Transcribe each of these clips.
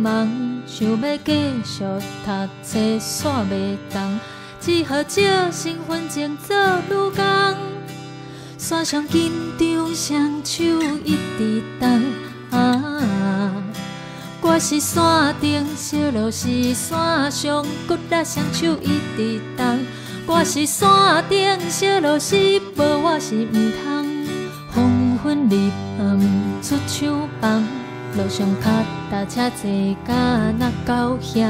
忙，想要继续读册煞袂动，只好借身份证做女工。山上紧张双手一直动我是山顶小路是山上，骨力双手一直动。我是山顶小路是无我是毋通。黄昏入暗出手房，路上脚踏车坐甲若到遐。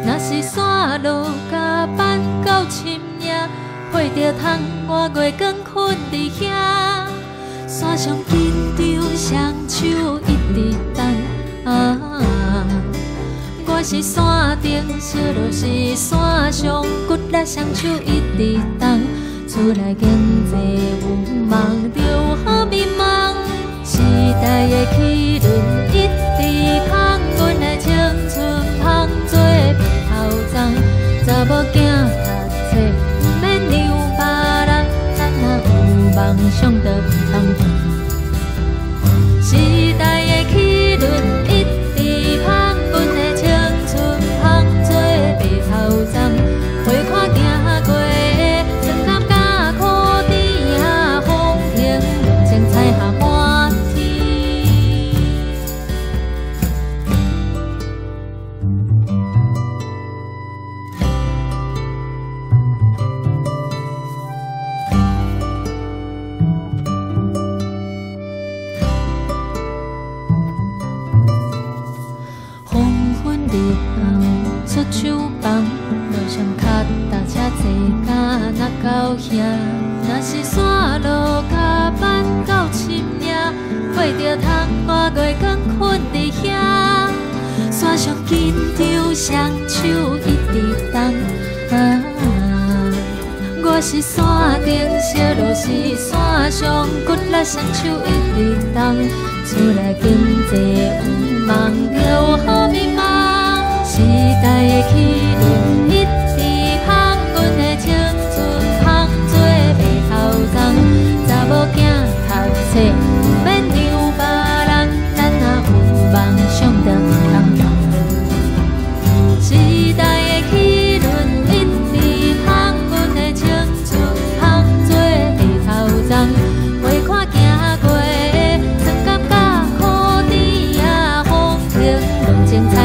若是山路甲板到深夜，火着窗我月光困伫遐。山上紧张双手一直动我是山顶小路是山上，骨力双手一直动。厝内经济有梦，着有好迷茫。时代的齿轮一直芳，阮的青春芳做白头鬃。查某囝读册毋免让别人，咱若有梦想着通通。时代的齿轮一直芳，阮的青春芳做白头鬃。花看行过的酸甘甲苦甜啊，风平浪静彩霞满天。黄昏入暗出手房，路上脚踏车坐甲若到遐。若是山路甲板到深夜，过着窗我月光困伫遐。山上紧张双手一直动我是山顶小路是山上，骨力双手一直动。厝内经济有梦，着有好迷茫。时代的齿轮一直芳，阮的青春芳做白头鬃。查某囝读册毋免让别人，咱若有梦想着通通。时代的齿轮一直芳，阮的青春芳做白头鬃。花看行过的酸甘甲苦甜啊，风平浪静彩。